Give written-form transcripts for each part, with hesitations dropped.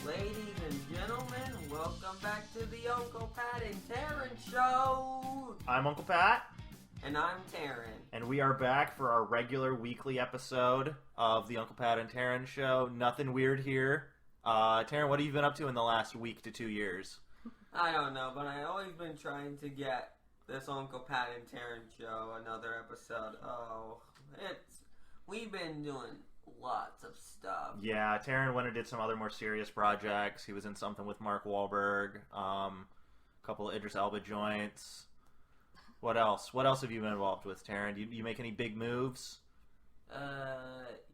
Ladies and gentlemen, welcome back to the Uncle Pat and Taran Show! I'm Uncle Pat. And I'm Taran. And we are back for our regular weekly episode of the Uncle Pat and Taran Show. Nothing weird here. Taran, what have you been up to in the last week to 2 years? I don't know, but I've always been trying to get this Uncle Pat and Taran Show another episode. We've been doing lots of stuff. Yeah, Taran went and did some other more serious projects. He was in something with Mark Wahlberg, a couple of Idris Elba joints. What else? What else have you been involved with, Taran? Do you make any big moves?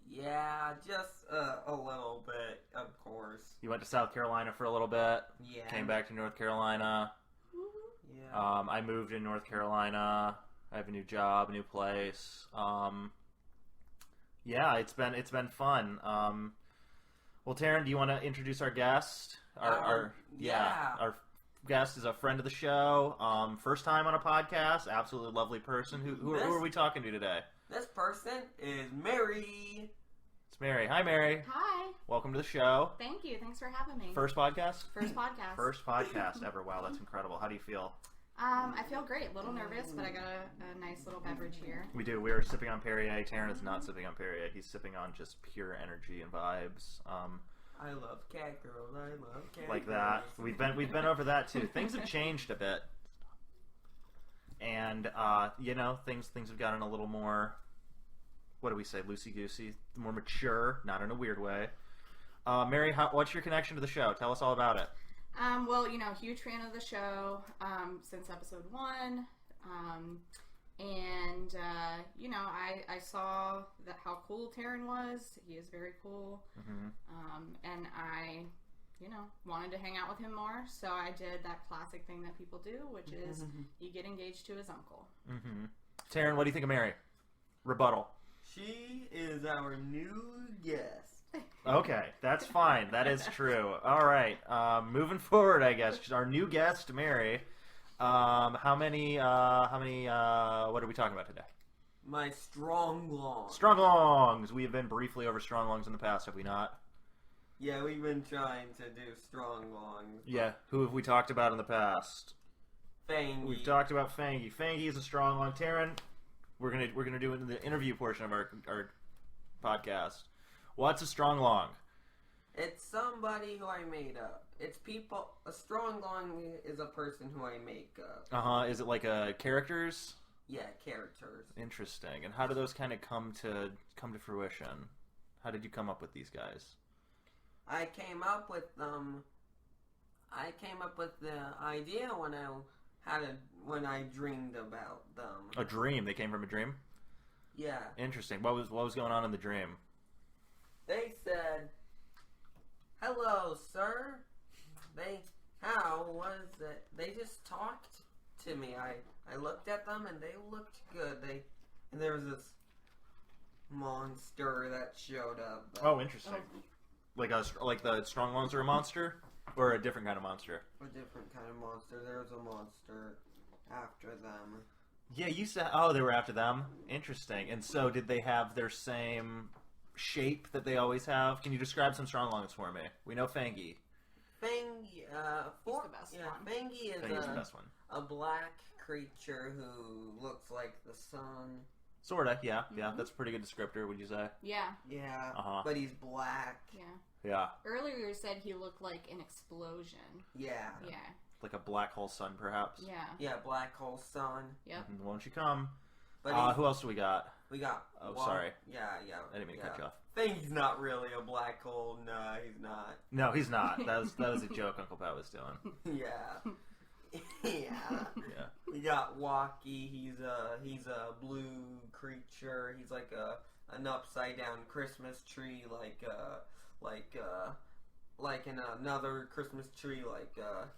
Yeah, just a little bit, of course. You went to South Carolina for a little bit. Yeah. Came back to North Carolina. Yeah. I moved in North Carolina. I have a new job, a new place. Yeah, it's been fun. Well, Taran, do you want to introduce our guest? Our guest is a friend of the show. First time on a podcast. Absolutely lovely person. Who are we talking to today? This person is Mary. It's Mary. Hi, Mary. Hi. Welcome to the show. Thank you. Thanks for having me. First podcast? First podcast. First podcast ever. Wow, that's incredible. How do you feel? I feel great. A little nervous, but I got a nice little beverage here. We do. We are sipping on Perrier. Taran is not sipping on Perrier. He's sipping on just pure energy and vibes. I love cat girls. I love cat Like girls. that. We've been over that too. Things have changed a bit, and things have gotten a little more. What do we say? Loosey goosey, more mature, not in a weird way. Mary, what's your connection to the show? Tell us all about it. Well, huge fan of the show since episode 1. I saw how cool Taran was. He is very cool. Mm-hmm. And I, wanted to hang out with him more. So I did that classic thing that people do, which is you get engaged to his uncle. Mm-hmm. Taran, what do you think of Mary? Rebuttal. She is our new guest. Okay, that's fine. That is true. All right, moving forward, I guess our new guest, Mary. How many? What are we talking about today? My Stronglong. Stronglongs. We have been briefly over Stronglongs in the past, have we not? Yeah, we've been trying to do Stronglongs. Yeah. Who have we talked about in the past? Fangy. We've talked about Fangy. Fangy is a Stronglong. Taran, we're gonna do it in the interview portion of our podcast. What's a Stronglong? It's somebody who I made up. It's people. A Stronglong is a person who I make up. Is it like characters? Yeah, characters. Interesting. And how do those kind of come to fruition? How did you come up with these guys? I came up with them. I came up with the idea when I dreamed about them. A dream. They came from a dream? Yeah. Interesting. What was going on in the dream? They said, "Hello, sir." How was it? They just talked to me. I looked at them and they looked good. And there was this monster that showed up. Oh, interesting. Like the Stronglongs are a monster, or a different kind of monster? A different kind of monster. There was a monster after them. Yeah, you said. They were after them. Interesting. And so, did they have their same shape that they always have? Can you describe some Stronglongs for me? We know Fangy. Fangy, He's the best one. Fangy is Fangy's the best one. A black creature who looks like the sun. Sorta, yeah. Mm-hmm. Yeah, that's a pretty good descriptor, would you say? Yeah. Yeah, Uh-huh. but he's black. Yeah. Yeah. Earlier you said he looked like an explosion. Yeah. Yeah. Like a black hole sun, perhaps? Yeah. Yeah, black hole sun. Yep. Won't you come? But Who else do we got? we got... Oh, sorry. Yeah. I didn't mean to cut you off. Fangy's not really a black hole. No, he's not. No, he's not. That was a joke Uncle Pat was doing. Yeah. Yeah. Yeah. We got Walkie. He's a blue creature. He's like an upside down Christmas tree, like in another Christmas tree, like a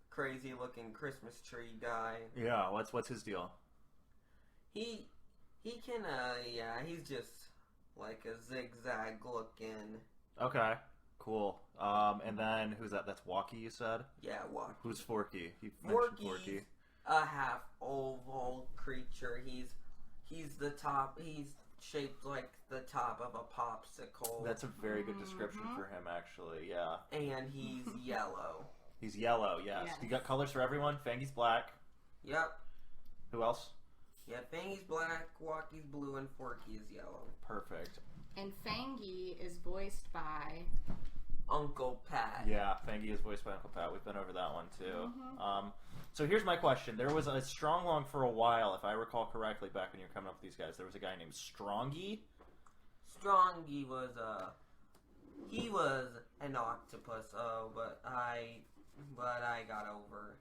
crazy looking Christmas tree guy. Yeah, what's his deal? He can he's just like a zigzag looking. Okay, cool. And then who's that? That's Walkie, you said? Yeah, Walkie. Who's Forky? You mentioned Forky. A half oval creature. He's the top. He's shaped like the top of a popsicle. That's a very good description for him, actually. Yeah. And he's yellow. He's yellow. Yes. You got colors for everyone. Fangy's black. Yep. Who else? Yeah, Fangy's black, Walky's blue, and Forky is yellow. Perfect. And Fangy is voiced by Uncle Pat. Yeah, Fangy is voiced by Uncle Pat. We've been over that one too. So here's my question. There was a Stronglong for a while, if I recall correctly, back when you were coming up with these guys. There was a guy named Strongy. Strongy was he was an octopus. But I got over.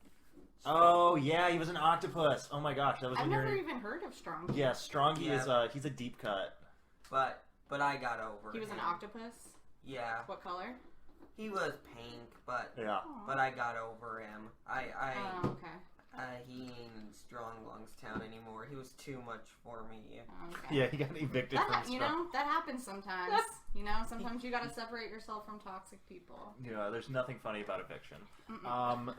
Oh yeah, he was an octopus. Oh my gosh, that was. I've never even heard of Strongy. Yeah, Strongy is he's a deep cut. But I got over. He was him. an octopus. Yeah. What color? He was pink, but Aww. but I got over him. Oh, okay. He ain't in Stronglongs Town anymore. He was too much for me. Okay. Yeah, he got evicted from You know, that happens sometimes. You know, sometimes you gotta separate yourself from toxic people. Yeah, there's nothing funny about eviction.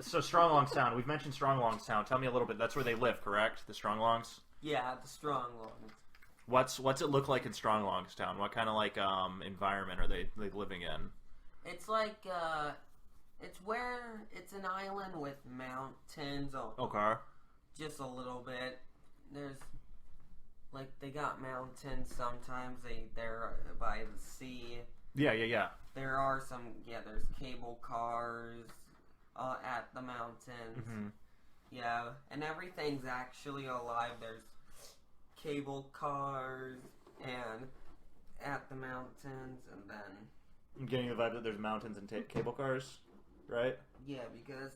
So Stronglongs Town. We've mentioned Stronglongs Town. Tell me a little bit. That's where they live, correct? The Stronglongs? Yeah, the Stronglongs. What's it look like in Stronglongs Town? What kind of like environment are they living in? It's like it's an island with mountains. Okay. Just a little bit. There's like they got mountains. Sometimes they're by the sea. Yeah. There are there's cable cars at the mountains. Mm-hmm. Yeah, and everything's actually alive. There's cable cars and at the mountains, and then I'm getting the vibe that there's mountains and cable cars, right? yeah, because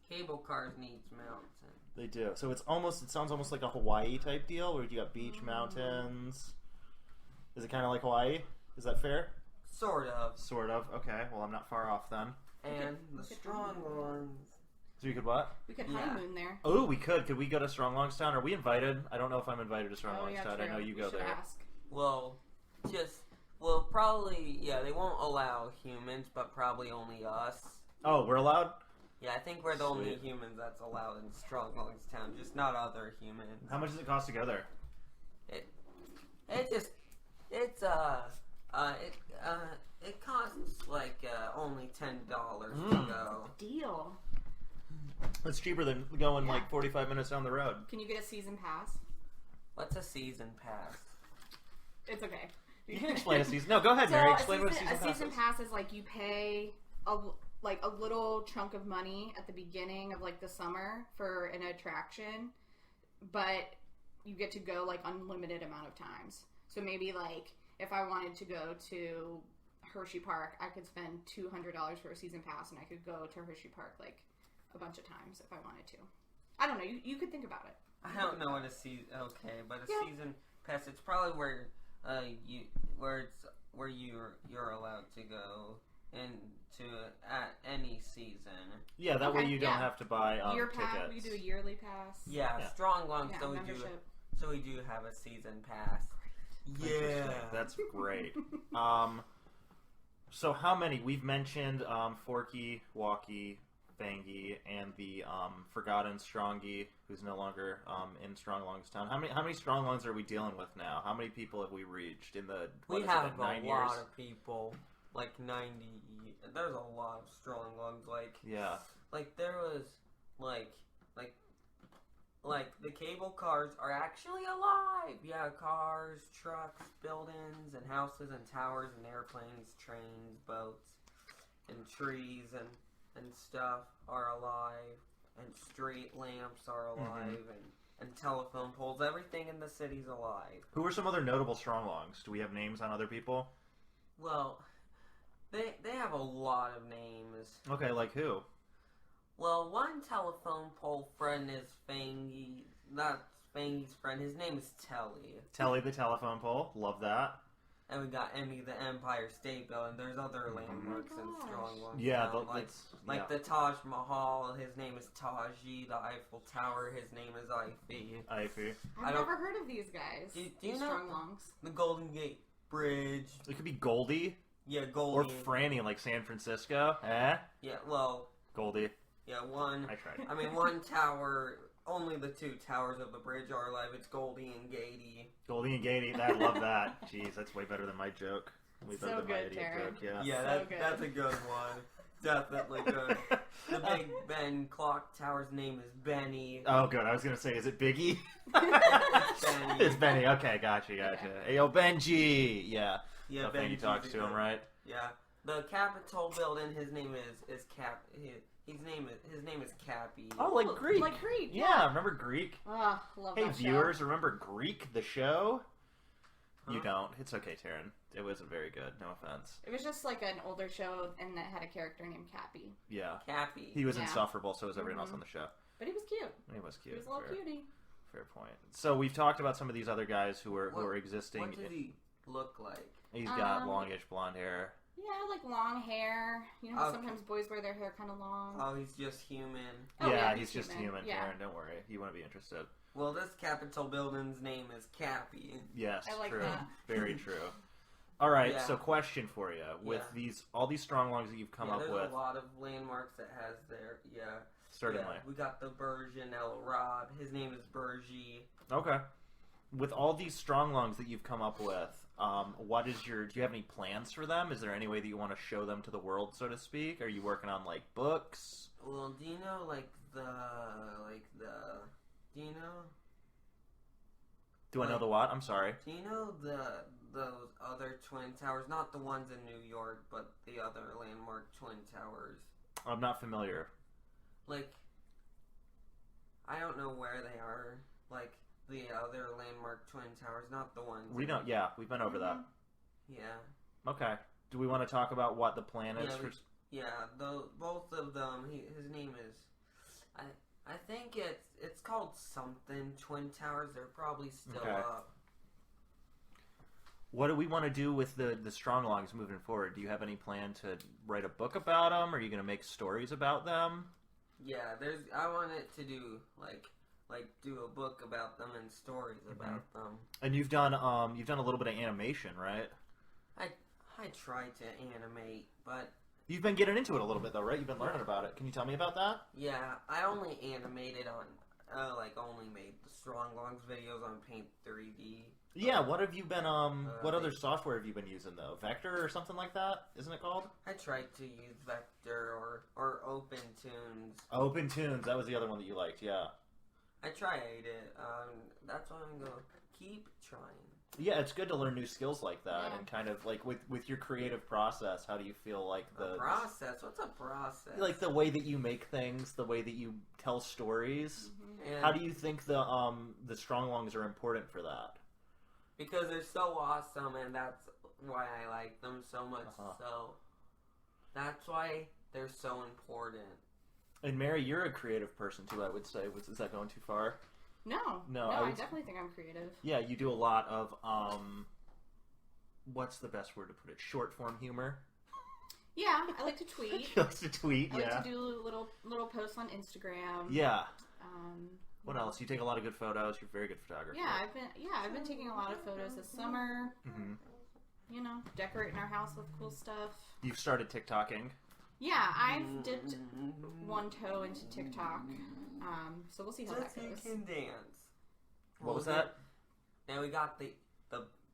cable cars needs mountains. They do. So it sounds almost like a Hawaii type deal, where you got beach, mountains. Is it kind of like Hawaii? Is that fair? Sort of. Sort of. Okay. Well, I'm not far off then. And the Stronglongs. So you could what? We could honeymoon there. Oh, we could. Could we go to Stronglongs Town? Are we invited? I don't know if I'm invited to Stronglongs Town. True. I know you go should there. Ask. Well, probably, yeah, they won't allow humans, but probably only us. Oh, we're allowed? Yeah, I think we're the only humans that's allowed in Stronglongs Town, just not other humans. How much does it cost to go there? It costs like only $10 to go. Deal. It's cheaper than going like 45 minutes down the road. Can you get a season pass? What's a season pass? It's okay. You can explain a season. No, go ahead, Mary. Explain what a season pass is. A season pass is like you pay a little chunk of money at the beginning of like the summer for an attraction, but you get to go like unlimited amount of times. So maybe like if I wanted to go to Hershey Park, I could spend $200 for a season pass, and I could go to Hershey Park like a bunch of times if I wanted to. I don't know. You could think about it. I don't know what a season. Okay, but a season pass. It's probably where you're allowed to go into at any season. Yeah, that way you don't have to buy Year tickets. pass. We do a yearly pass. Yeah, Stronglongs. Yeah, membership. So we do have a season pass. Yeah, that's great. So how many? We've mentioned Forky, Walky, Fangy, and the forgotten Strongy, who's no longer in Stronglongs Town. How many Stronglongs are we dealing with now? How many people have we reached in the? We have a 9 years? lot of people, like 90. There's a lot of Stronglongs. Like there was like the cable cars are actually alive. Yeah, cars, trucks, buildings, and houses, and towers, and airplanes, trains, boats, and trees, and stuff are alive, and street lamps are alive, and telephone poles. Everything in the city's alive. Who are some other notable Stronglongs? Do we have names on other people? Well, they have a lot of names. Okay, like who? Well, one telephone pole friend is Fangy. That's Fangy's friend. His name is Telly. Telly the telephone pole. Love that. And we got Emmy the Empire State Building. There's other landmarks in Stronglongs. Yeah, like the Taj Mahal. His name is Taji. The Eiffel Tower. His name is Ivy. I've never heard of these guys. Do you know Stronglongs? The Golden Gate Bridge? It could be Goldie. Yeah, Goldie. Or Franny, like San Francisco. Eh? Yeah, well. Goldie. Yeah, one. I tried. I mean, one tower only the two towers of the bridge are alive. It's Goldie and Gatey. Goldie and Gatey, I love that. Jeez, that's way better than my joke. Way better than my good, idiot Taran. joke, yeah. Yeah, So good. that's a good one. Definitely good. The Big Ben clock tower's name is Benny. Oh, good. I was going to say, is it Biggie? It's Benny. It's Benny. Okay, gotcha. Hey, yo, Benji. Yeah. Yeah, So Benji talks to him, right? Yeah. The Capitol building, his name is Cap. His name is Cappy. Oh, like Greek. Like Greek. Yeah, remember Greek? Oh, love Hey, that show. viewers, remember Greek, the show? Huh? You don't. It's okay, Taran. It wasn't very good. No offense. It was just like an older show, and it had a character named Cappy. Yeah. Cappy. He was Yeah. insufferable, so was everyone else on the show. But he was cute. He was cute. He was a little Fair. cutie. Fair point. So we've talked about some of these other guys who are existing. What does he look like? He's got longish blonde hair. Yeah, like long hair. You know how Okay. sometimes boys wear their hair kind of long? Oh, he's just human. Oh, yeah, yeah, he's just human, Yeah. Taran. Don't worry. You wouldn't be interested. Well, this Capitol building's name is Cappy. Yes, I like true. that. Very true. All right, Yeah. so question for you. With all these Stronglongs that you've come up there's with, a lot of landmarks that has there. Yeah. certainly. Yeah, we got the Bergen El Rod. His name is Bergie. Okay. With all these Stronglongs that you've come up with, do you have any plans for them? Is there any way that you want to show them to the world, so to speak? Are you working on, like, books? Well, do you know, do you know? Do I know the what? I'm sorry. Do you know those other twin towers? Not the ones in New York, but the other landmark twin towers. I'm not familiar. Like, I don't know where they are. Like, the other landmark twin towers, not the ones. We don't. Yeah, we've been over that. Yeah. Okay. Do we want to talk about what the plan is? Both of them. His name is. I think it's called something Twin Towers. They're probably still up. What do we want to do with the Stronglongs moving forward? Do you have any plan to write a book about them? Are you going to make stories about them? Yeah, I want it to do like do a book about them and stories about them. And you've done a little bit of animation, right? I tried to animate, but you've been getting into it a little bit though, right? You've been learning about it. Can you tell me about that? Yeah, I only animated on only made the Stronglongs videos on Paint 3D. Yeah, what have you been what other software have you been using though? Vector or something like that? Isn't it called? I tried to use Vector or OpenTunes. OpenTunes, that was the other one that you liked, yeah. I tried it. That's why I'm gonna keep trying. Yeah, it's good to learn new skills like that, and kind of like with your creative process. How do you feel like the process? What's a process? Like the way that you make things, the way that you tell stories. Mm-hmm. How do you think the Stronglongs are important for that? Because they're so awesome, and that's why I like them so much. So that's why they're so important. And Mary, you're a creative person too, I would say. Is that going too far? No, I definitely think I'm creative. Yeah, you do a lot of what's the best word to put it? Short form humor. Yeah, I like to tweet. She likes to tweet. I like to do little posts on Instagram. Yeah. What else? You take a lot of good photos. You're a very good photographer. Yeah, I've been taking a lot of photos this summer. Mm-hmm. You know, decorating our house with cool stuff. You've started TikToking. Yeah, I've dipped one toe into TikTok. So we'll see how that goes. You can dance. What was that? Now we got the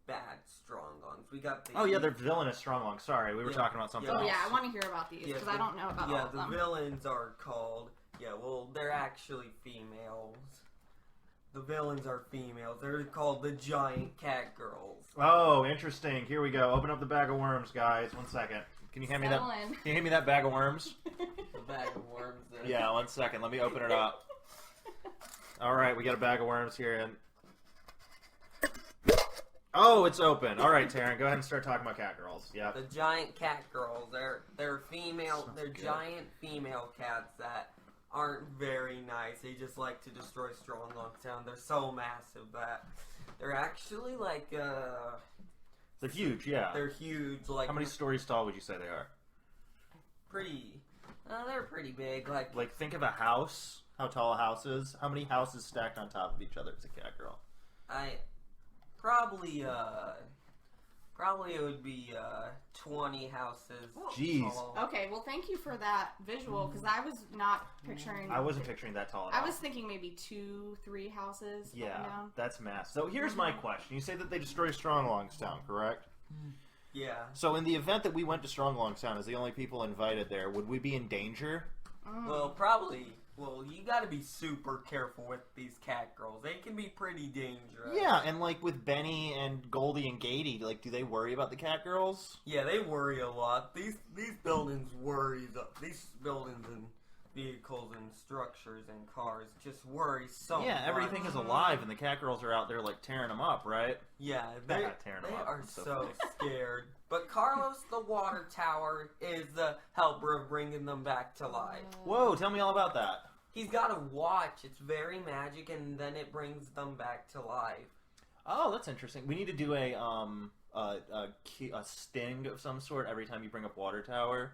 bad Stronglongs. We got the they're villainous Stronglongs. Sorry, we were talking about something else. Yeah, I want to hear about these because I don't know about all of them. The villains are called. Yeah, well, they're actually females. The villains are females. They're called the Giant Cat Girls. Oh, interesting. Here we go. Open up the bag of worms, guys. 1 second. Can you hand me that? Can you hand me that bag of worms? The bag of worms. Yeah, 1 second. Let me open it up. All right, we got a bag of worms here, and oh, it's open. All right, Taran, go ahead and start talking about cat girls. Yeah. The Giant Cat Girls. They're female. They're giant female cats that aren't very nice. They just like to destroy Stronglong Town. They're so massive that they're actually like they're huge. Yeah. They're huge. Like how many stories tall would you say they are? Pretty. They're pretty big. Like think of a house. How tall a house is. How many houses stacked on top of each other is a cat girl? Probably Probably it would be 20 houses. Jeez. tall. Okay, well, thank you for that visual, because I was not picturing... I wasn't picturing that tall at all. I was thinking maybe 2-3 houses up and down. That's massive. So here's my question. You say that they destroy Stronglongs Town, correct? Yeah. So in the event that we went to Stronglongs Town as the only people invited there, would we be in danger? Well, probably. Well, you gotta be super careful with these cat girls. They can be pretty dangerous. Yeah, and like with Benny and Goldie and Gatey, like, do they worry about the cat girls? Yeah, they worry a lot. These buildings worry. These buildings and vehicles and structures and cars just worry so much. Yeah, everything is alive, and the cat girls are out there like tearing them up, right? Yeah, they are so scared. But Carlos the Water Tower is the helper of bringing them back to life. Whoa, tell me all about that. He's got a watch. It's very magic, and then it brings them back to life. Oh, that's interesting. We need to do a sting of some sort every time you bring up Water Tower.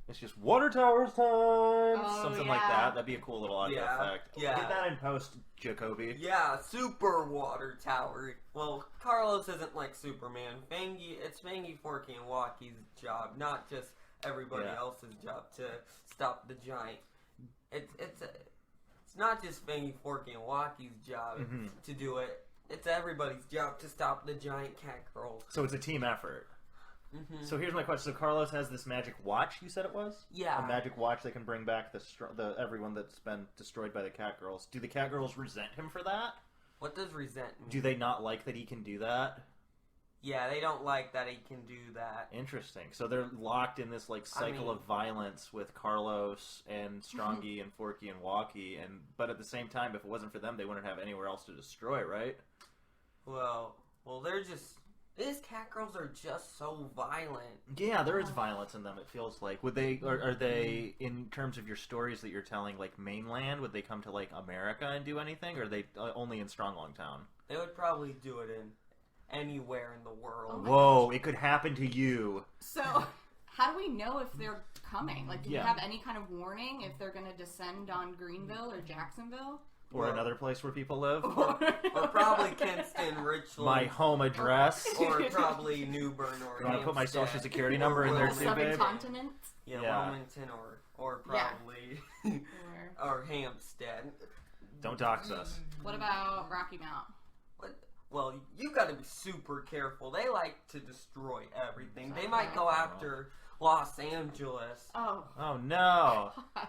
It's just Water Towers time! Something like that. That'd be a cool little audio effect. Yeah. Get that in post, Jacoby. Yeah, Super Water Tower. Well, Carlos isn't like Superman. It's Fangy, Forky, and Walky's job, not just everybody else's job to stop the giant. It's not just Fangy, Forky, and Walky's job to do it. It's everybody's job to stop the giant cat girls. So it's a team effort. So here's my question. So Carlos has this magic watch, you said it was? Yeah. A magic watch that can bring back the everyone that's been destroyed by the cat girls. Do the cat girls resent him for that? What does resent mean? Do they not like that he can do that? Yeah, they don't like that he can do that. Interesting. So they're locked in this like cycle of violence with Carlos and Strongy and Forky and Walky, but at the same time, if it wasn't for them, they wouldn't have anywhere else to destroy, right? Well, they're just... These cat girls are just so violent. Yeah, there is violence in them, it feels like. Would they, are they, in terms of your stories that you're telling, like, mainland, would they come to, like, America and do anything, or are they only in Stronglong Town? They would probably do it in anywhere in the world. Whoa, it could happen to you. So, how do we know if they're coming? Like, do we have any kind of warning if they're going to descend on Greenville or Jacksonville? Or another place where people live? Or probably Kinston, Richland. My home address. Or probably Newbern or You want to put my social security number in there too, babe? Subcontinent? Yeah, Wilmington or probably... or Hampstead. Don't dox us. What about Rocky Mount? Well, you got to be super careful. They like to destroy everything. They might go after Los Angeles. Oh no. Gosh.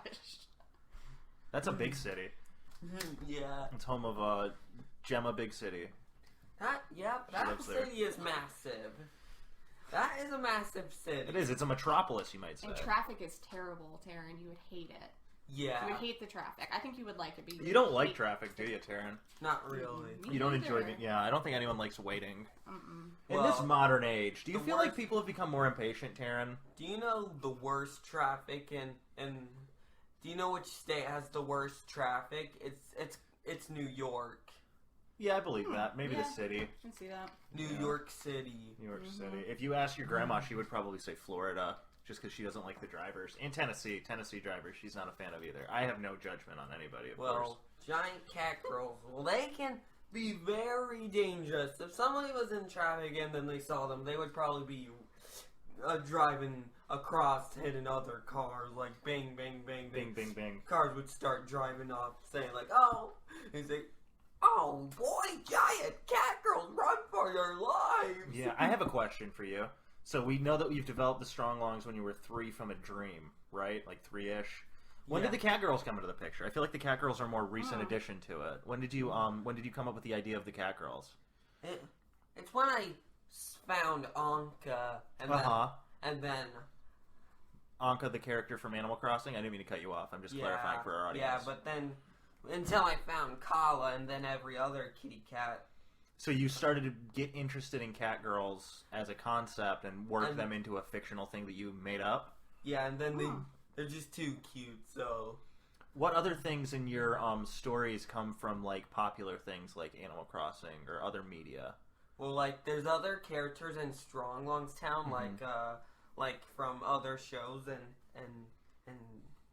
That's a big city. Yeah. It's home of Gemma Big City. That city is massive. That is a massive city. It is. It's a metropolis, you might say. And traffic is terrible, Taran. You would hate it. Yeah. You would hate the traffic. I think you would like it. But you don't like traffic, do you, Taran? Not really. You don't enjoy it. Yeah, I don't think anyone likes waiting. Well, in this modern age, do you feel like people have become more impatient, Taran? Do you know the worst traffic and do you know which state has the worst traffic? It's New York. Yeah, I believe that. Maybe the city. I can see that. New York City. New York City. If you ask your grandma, she would probably say Florida, just because she doesn't like the drivers. And Tennessee drivers, she's not a fan of either. I have no judgment on anybody, of course. Giant cat girls, they can be very dangerous. If somebody was in traffic and then they saw them, they would probably be driving across, hitting other cars, like bang, bang, bang, bang, bang, bang. Cars would start driving off, saying like, "Oh," and say, "Oh boy, giant cat girls, run for your lives!" Yeah, I have a question for you. So we know that you've developed the Stronglongs when you were 3 from a dream, right? Like 3-ish. When did the cat girls come into the picture? I feel like the cat girls are a more recent addition to it. When did you come up with the idea of the cat girls? It's when I found Anka and then Anka, the character from Animal Crossing? I didn't mean to cut you off. I'm just clarifying for our audience. Yeah, but then until I found Kala and then every other kitty cat. So you started to get interested in cat girls as a concept and work them into a fictional thing that you made up? Yeah, and then they're just too cute, so... What other things in your stories come from, like, popular things like Animal Crossing or other media? Well, like, there's other characters in Stronglongs Town, like from other shows and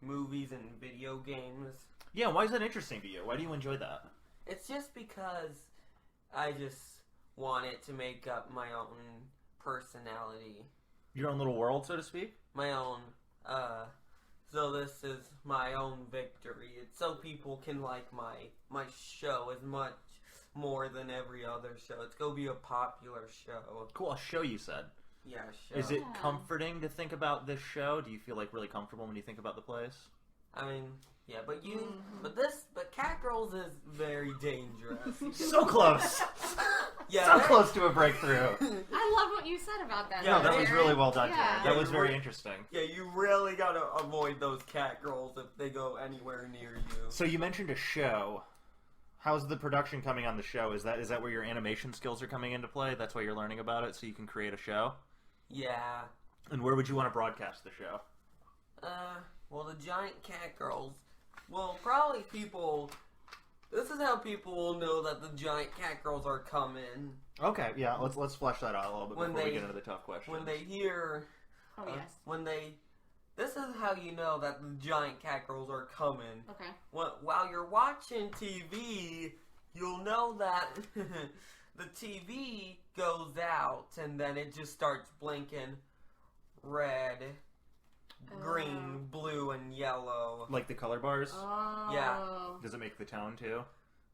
movies and video games. Yeah, why is that interesting to you? Why do you enjoy that? It's just because I just want it to make up my own personality. Your own little world, so to speak? My own, so this is my own victory. It's so people can like my show as much more than every other show. It's gonna be a popular show. Cool, a show you said. Yeah, show. Is it comforting to think about this show? Do you feel like really comfortable when you think about the place? I mean, yeah, but but Catgirls is very dangerous. So close! Yeah, so close to a breakthrough. I love what you said about that. Yeah, No, that was really well done, Yeah. Taran. That was very interesting. Yeah, you really gotta avoid those Catgirls if they go anywhere near you. So you mentioned a show. How's the production coming on the show? Is that where your animation skills are coming into play? That's why you're learning about it, so you can create a show? Yeah. And where would you want to broadcast the show? Well, the giant Catgirls. Well, probably people. This is how people will know that the giant Catgirls are coming. Okay, yeah, let's flesh that out a little bit before we get into the tough questions. When they hear. Oh, yes. This is how you know that the giant Catgirls are coming. Okay. While you're watching TV, you'll know that the TV goes out and then it just starts blinking red, green, blue, and yellow. Like the color bars? Oh. Yeah. Does it make the tone too?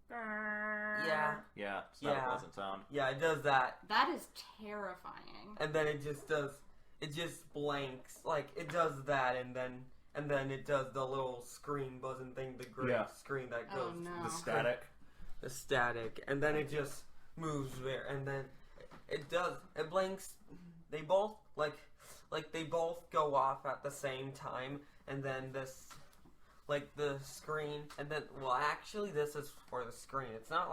Yeah. Yeah, it's not a pleasant sound. Yeah, it does that. That is terrifying. And then it just blanks. Like, it does that, and then it does the little screen buzzing thing, the green screen that goes. Oh, no. The static. The static. And then it just moves there, and then it blinks. They both, they both go off at the same time, and then this, the screen, and then, well, actually, this is for the screen. It's not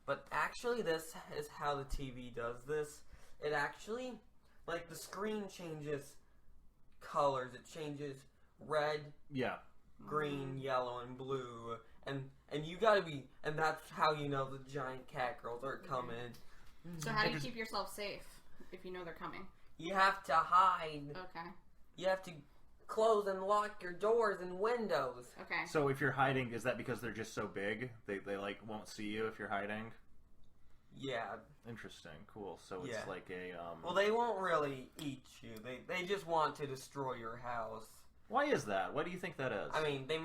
but actually, this is how the TV does this. It actually, the screen changes colors. It changes red, green, yellow, and blue. And you gotta be, and that's how you know the giant Catgirls are coming. So how do you keep yourself safe if you know they're coming? You have to hide. Okay. You have to close and lock your doors and windows. Okay. So if you're hiding, is that because they're just so big? They won't see you if you're hiding? Yeah. Interesting. Cool. So it's like a Well, they won't really eat you. They just want to destroy your house. Why is that? Why do you think that is? I mean, they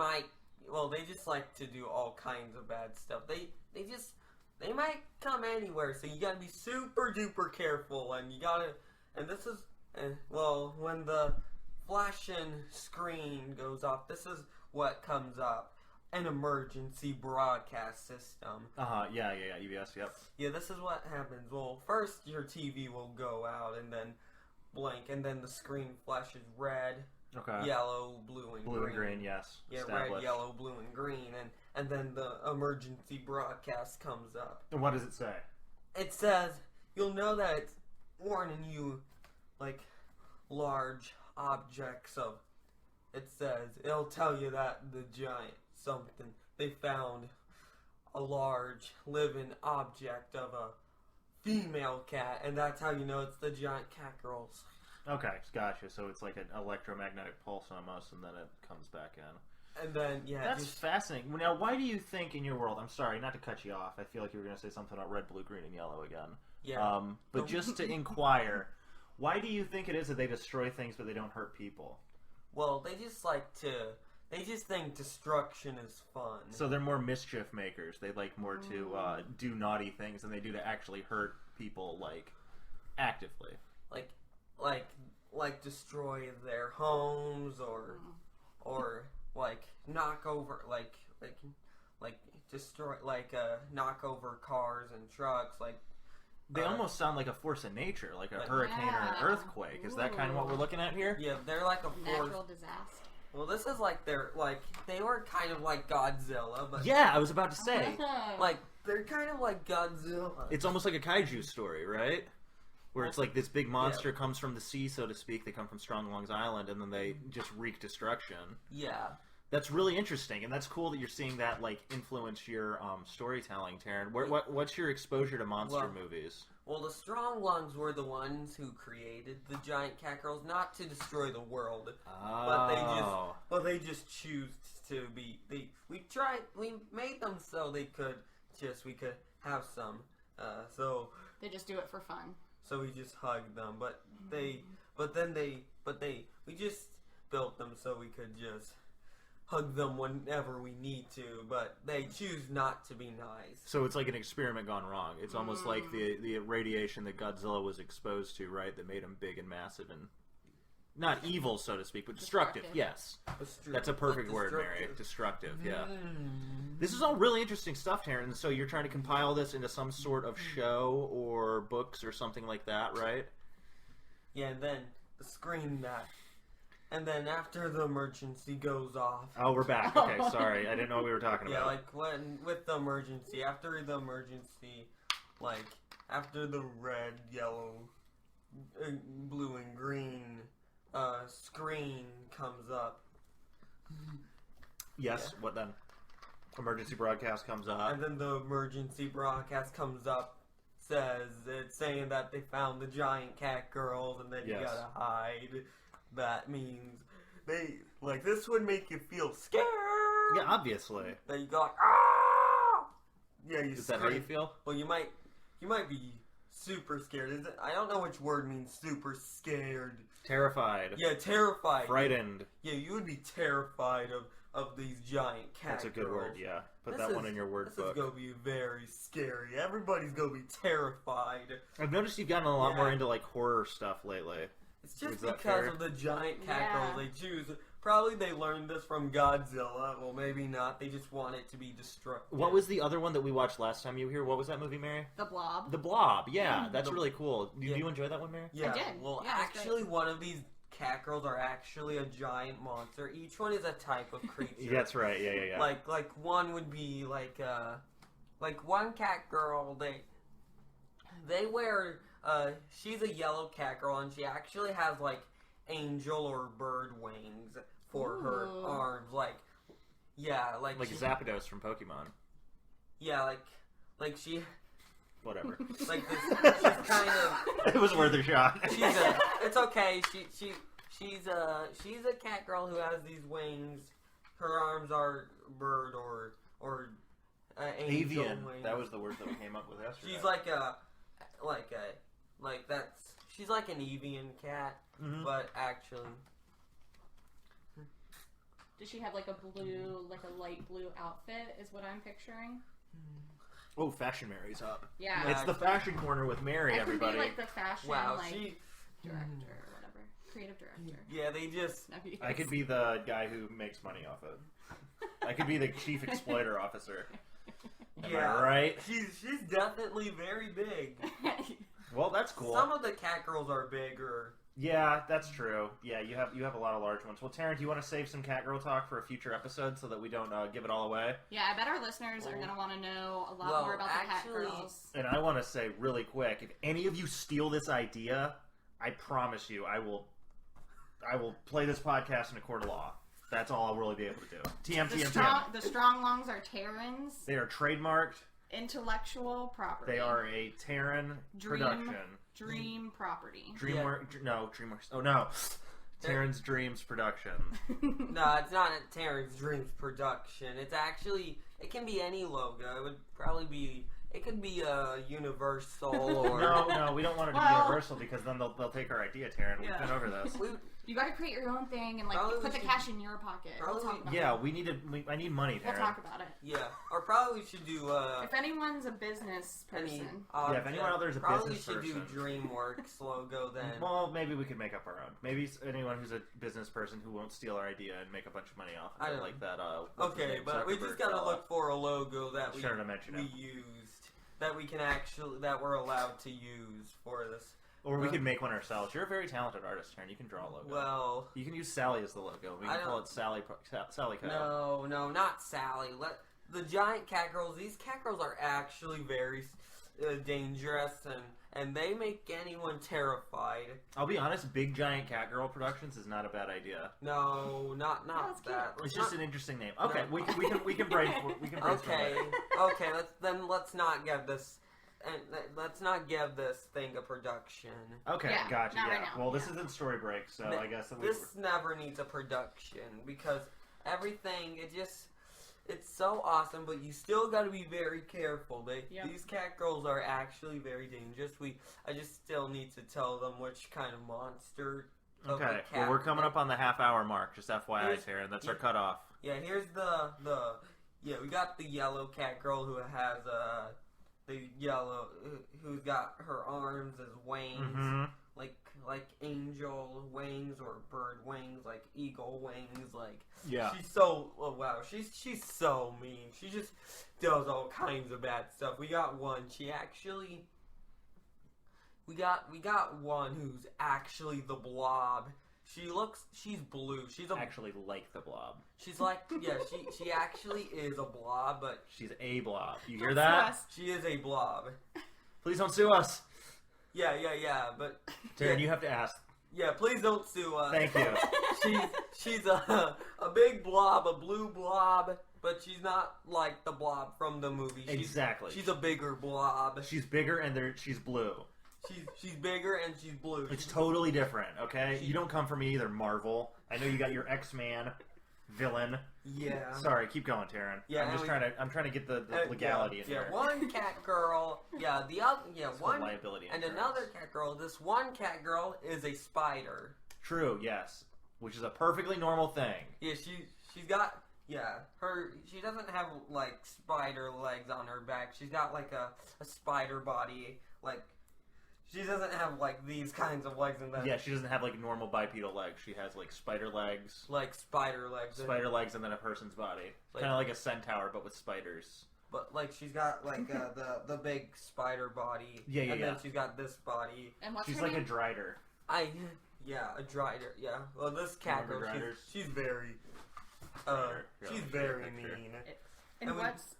just like to do all kinds of bad stuff. They might come anywhere, so you gotta be super duper careful, and this is, when the flashing screen goes off, this is what comes up. An emergency broadcast system. Yeah, EBS, yep. Yeah, this is what happens. Well, first your TV will go out and then blink, and then the screen flashes red, yellow, blue, and green. Blue and green, yes. Yeah, red, yellow, blue, and green, and then the emergency broadcast comes up. And what does it say? It says, you'll know that it's warning you, large objects of, it'll tell you that the giant something, they found a large living object of a female cat, and that's how you know it's the giant Catgirls. Okay, gotcha. So it's like an electromagnetic pulse almost, and then it comes back in. And then, That's fascinating. Now, why do you think in your world, I'm sorry, not to cut you off, I feel like you were going to say something about red, blue, green, and yellow again. Yeah. But just to inquire, why do you think it is that they destroy things but they don't hurt people? Well, they just think destruction is fun. So they're more mischief makers. They like more to do naughty things than they do to actually hurt people, actively. Like destroy their homes or knock over destroy knock over cars and trucks They almost sound like a force of nature, like a hurricane or an earthquake. Is that kind of what we're looking at here? Yeah, they're like a force. Natural disaster. Well, this is they were kind of like Godzilla, but Yeah, I was about to say. they're kind of like Godzilla. It's almost like a kaiju story, right? Where it's like this big monster comes from the sea, so to speak. They come from Stronglongs Island, and then they just wreak destruction. Yeah. That's really interesting, and that's cool that you're seeing that influence your storytelling, Taran. What's your exposure to monster movies? Well, the Stronglongs were the ones who created the giant Catgirls, not to destroy the world, but they just choose to be. We made them so we could have some. So they just do it for fun. so we just hugged them. But we just built them so we could just hug them whenever we need to, but they choose not to be nice. So it's like an experiment gone wrong. It's almost like the radiation that Godzilla was exposed to, right? That made him big and massive and not evil, so to speak, but destructive. Yes, that's a perfect word, Mary. Destructive. Yeah. This is all really interesting stuff, Taran. So you're trying to compile this into some sort of show or books or something like that, right? Yeah, and then the screen that. And then after the emergency goes off. Oh, we're back. Okay, sorry. I didn't know what we were talking about. Yeah, like with the emergency, after the emergency, like after the red, yellow, blue, and green screen comes up. Yes, yeah. What then? Emergency broadcast comes up. And then the emergency broadcast comes up, it's saying that they found the giant cat girls and then you gotta hide. That means this would make you feel scared. Yeah, obviously. Then you go like, ah! Yeah, you Is that how you feel? Well, you might be super scared. I don't know which word means super scared. Terrified. Yeah, terrified. Frightened. Yeah, you would be terrified of these giant cat That's a good girls. word, yeah. Put that one in your word book. This is going to be very scary. Everybody's going to be terrified. I've noticed you've gotten a lot more into like horror stuff lately. It's just because of the giant cat girls they choose. Probably they learned this from Godzilla. Well, maybe not. They just want it to be destructive. What was the other one that we watched last time you were here? What was that movie, Mary? The Blob. The Blob, yeah. That's really cool. Did you enjoy that one, Mary? Yeah. I did. Well, actually, one of these cat girls are actually a giant monster. Each one is a type of creature. That's right. Yeah. Like one would be like one cat girl. They wear. She's a yellow cat girl, and she actually has like angel or bird wings for her arms. Like Zapdos from Pokemon. Yeah, like she. Whatever. Like this, she's kind of. It was worth a shot. It's okay. She's a cat girl who has these wings. Her arms are bird or angel avian. wings. That was the word that we came up with yesterday. She's like an avian cat, but actually. Does she have like a light blue outfit? Is what I'm picturing. Oh, Fashion Mary's up. Yeah. It's the fashion corner with Mary, everybody. Could be like the fashion director or whatever. Creative director. Yeah, they just... I could be the guy who makes money off it. I could be the chief exploiter officer. Am I right? She's definitely very big. Well, that's cool. Some of the cat girls are bigger. Yeah, that's true. Yeah, you have a lot of large ones. Well, Taran, do you want to save some catgirl talk for a future episode so that we don't give it all away? Yeah, I bet our listeners are going to want to know a lot more about the cat girls. And I want to say really quick, if any of you steal this idea, I promise you, I will play this podcast in a court of law. That's all I'll really be able to do. TM. The Stronglongs are Taran's. They are trademarked. Intellectual property. They are a Taran production. Dream property. DreamWorks. Oh no, Taran's Dreams production. No, it's not a Taran's Dreams production. It's actually, it can be any logo. It would probably be, it could be a Universal or... No, we don't want it to be Universal because then they'll take our idea, Taran. We've been over this. You got to create your own thing and put the cash in your pocket. We'll talk about it. I need money, Taran. We'll talk about it. Yeah, or probably we should do. If anyone's a business person, if anyone out there is a business person, probably should do DreamWorks logo then. Well, maybe we could make up our own. Maybe anyone who's a business person who won't steal our idea and make a bunch of money off of it, like that. Okay, but we just gotta look for a logo that we used, that we can that we're allowed to use for this. Or we could make one ourselves. You're a very talented artist, Taran. You can draw a logo. Well... You can use Sally as the logo. We can call it Sally Co. No, not Sally. The giant cat girls, these cat girls are actually very dangerous, and they make anyone terrified. I'll be honest, big giant cat girl productions is not a bad idea. No, not that. It's just an interesting name. Okay, we can brainstorm. Okay, let's not give this... And let's not give this thing a production. Okay, gotcha. Right now. Well, this isn't Story Break, so I guess this never needs a production because everything It's so awesome, but you still got to be very careful. These cat girls are actually very dangerous. I just still need to tell them which kind of monster. Okay, well, we're coming up on the half-hour mark. Just FYI, Taran. That's our cutoff. Yeah, here's we got the yellow cat girl who has who's got her arms as wings, like angel wings or bird wings, like eagle wings, like she's so she's so mean. She just does all kinds of bad stuff. We got one. We got one who's actually the Blob. She's blue. She's actually like the Blob. She's like, she actually is a blob, but she's a blob. You hear that? She is a blob. Please don't sue us. Yeah, but Taran, you have to ask. Yeah, please don't sue us. Thank you. She's a big blob, a blue blob, but she's not like the Blob from the movie. Exactly. She's a bigger blob. She's bigger and she's blue. She's bigger and she's blue. It's totally different, okay? You don't come from me either, Marvel. I know you got your X-Man villain. Yeah. Sorry, keep going, Taran. Yeah, I'm trying to get the legality in here. Yeah, one cat girl. Yeah, the other. Yeah, it's one liability and insurance. another cat girl. This one cat girl is a spider. True. Yes, which is a perfectly normal thing. Yeah, she's got. Yeah, she doesn't have like spider legs on her back. She's got like a spider body. Like she doesn't have like these kinds of legs and then. Yeah, she doesn't have like normal bipedal legs. She has like spider legs. Like spider legs. Spider legs and then a person's body. Kind of like a centaur but with spiders. But like she's got like the big spider body. Yeah. And then she's got this body. And what's she's her like name? a drider. A drider. Yeah. Well, this cat girl, she's very. She's very mean. And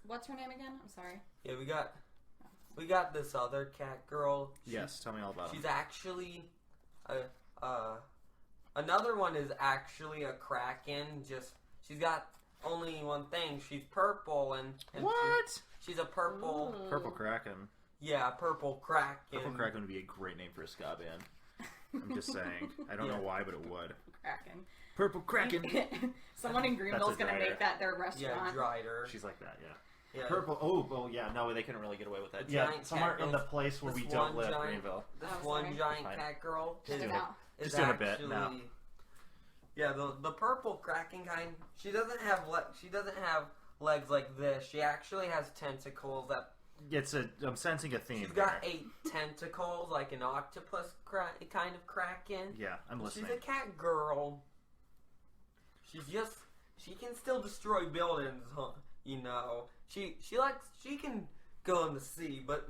what's her name again? I'm sorry. Yeah, we got this other cat girl. Yes, tell me all about her. She's actually another one is actually a kraken. She's got only one thing. She's purple and what? She's a purple kraken. Yeah, purple kraken. Purple kraken would be a great name for a ska band. I'm just saying. I don't know why, but it would. Kraken. Purple Kraken. Someone in Greenville's going to make that their restaurant. Yeah, Drider. She's like that, yeah. Purple. Oh, yeah. No, they couldn't really get away with that. Yeah, somewhere in the place where we don't live, Greenville. This one giant cat girl is doing a bit now. Yeah, the purple Kraken kind. She doesn't have legs like this. She actually has tentacles that. I'm sensing a theme. She's got 8 tentacles, like an octopus kind of kraken. Yeah, I'm listening. She's a cat girl. She can still destroy buildings, huh? You know. She can go in the sea, but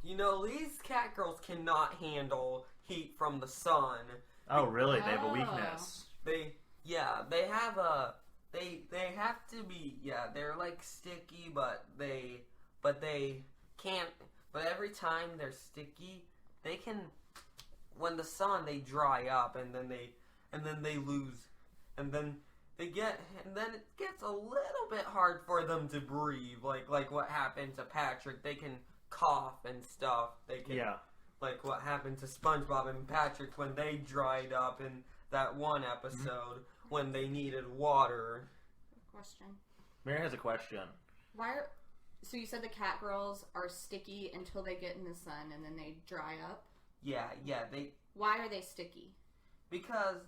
you know, these cat girls cannot handle heat from the sun. Oh, really? They have a weakness. They have to be, they're like sticky, but they can't, but every time they're sticky, they can, when the sun, they dry up, and then they lose, and then it gets a little bit hard for them to breathe, like what happened to Patrick. They can cough and stuff. They can, like what happened to SpongeBob and Patrick when they dried up in that one episode when they needed water. Question. Mary has a question. So you said the cat girls are sticky until they get in the sun and then they dry up? Yeah, Why are they sticky? Because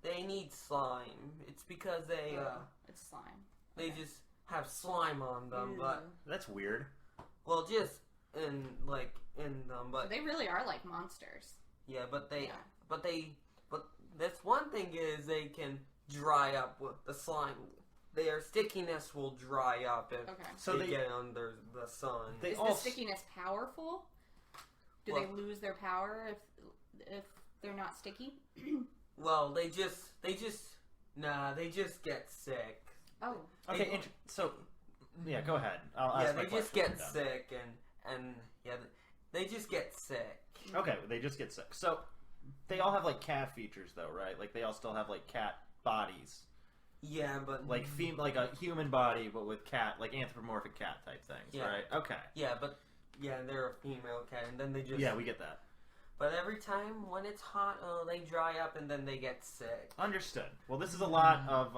they need slime. It's because it's slime. They just have slime on them, but that's weird. Well, just in them, but so they really are like monsters. Yeah, but that's one thing is they can dry up with the slime. Their stickiness will dry up if they get under the sun. Is the stickiness powerful? Do they lose their power if they're not sticky? Well, they just get sick. Oh. Okay, so yeah, go ahead. I'll ask my they just get sick and they just get sick. Okay, they just get sick. So they all have like cat features though, right? Like they all still have like cat bodies. Yeah, but like a human body, but with cat, like anthropomorphic cat type things, right? Okay. Yeah, but they're a female cat, and then they just we get that. But every time when it's hot, they dry up and then they get sick. Understood. Well, this is a lot of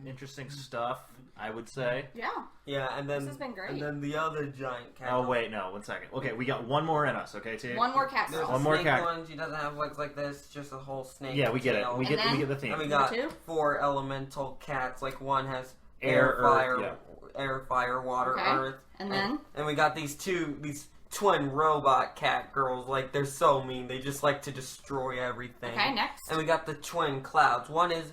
interesting stuff, I would say. Yeah. Yeah, and then This has been great. And then the other giant cat. Oh wait, no, 1 second. Okay, we got one more in us. Okay, T. One more cat There's girl. One a more snake cat. one. She doesn't have legs like this. Just a whole snake. Yeah, we get it. tail. We get the theme. And we got Number 2? 4 elemental cats. Like one has Air, air, fire, water, Okay. earth. And then? And we got these twin robot cat girls. Like they're so mean. They just like to destroy everything. Okay, next. And we got the twin clouds. One is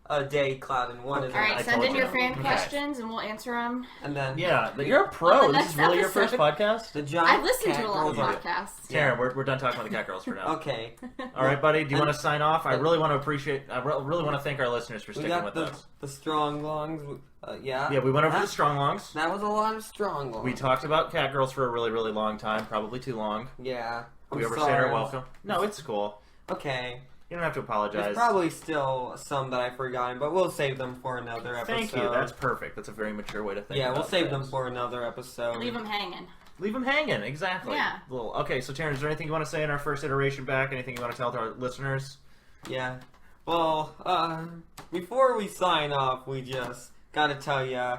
a day cloud and one is. All right, I send told in you. your fan Okay. questions and we'll answer them. And then Yeah, but you're a pro. On the This is next really your first episode. podcast? the giant. I've listened cat to a lot of girls are- podcasts. Taryn, we're done talking about the cat girls for now. Okay. All right, buddy. Do you want to sign off? I really want to really want to thank our listeners for We sticking with got us. the Stronglongs. Yeah. Yeah, we went over the That- Stronglongs. That was a lot of Stronglongs. We talked about cat girls for a really, really long time. Probably too long. Yeah. We I'm overstayed sorry. our welcome. No, it's cool. Okay. You don't have to apologize. There's probably still some that I've forgotten, but we'll save them for another episode. Thank you. That's perfect. That's a very mature way to think. Yeah, we'll about save them things. for another episode. Leave them hanging. Leave them hanging. Exactly. Yeah. Okay, so Taryn, is there anything you want to say in our first iteration back? Anything you want to tell to our listeners? Yeah. Well, before we sign off, we just gotta tell ya,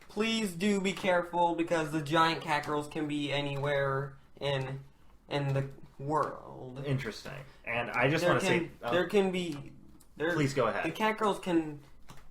please do be careful because the giant cat girls can be anywhere in the world. Interesting. And I just want to say, please go ahead. The cat girls can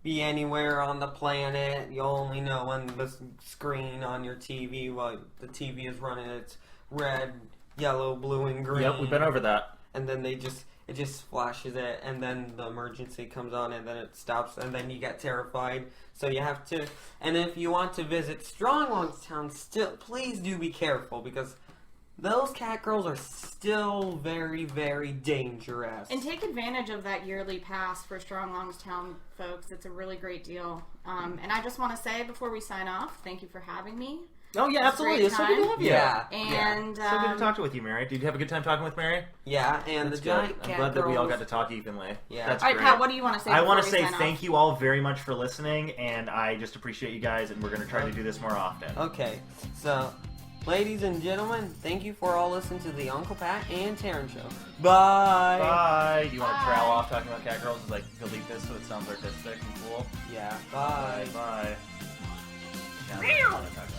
be anywhere on the planet. You only know when the screen on your TV, while the TV is running, it's red, yellow, blue, and green. Yep, we've been over that. And then it just flashes it, and then the emergency comes on, and then it stops, and then you get terrified. So you have to. And if you want to visit Stronglongs Town, still please do be careful because those cat girls are still very, very dangerous. And take advantage of that yearly pass for Stronglongs Town, folks. It's a really great deal. And I just want to say before we sign off, thank you for having me. Oh yeah, absolutely. It's so good to have you. Yeah. And So good to talk with you, Mary. Did you have a good time talking with Mary? Yeah, and That's the giant good. cat I'm glad that we all got girls- to talk evenly. Yeah. That's all right, great. Pat, what do you want to say? I want to say thank you all very much for listening, and I just appreciate you guys, and we're going to try to do this more often. Okay, so, ladies and gentlemen, thank you for all listening to the Uncle Pat and Taran Show. Bye! Bye! Do you want to Bye. trail off talking about cat girls? Like, delete this so it sounds artistic and cool? Yeah, bye. Bye. Now, we don't wanna talk about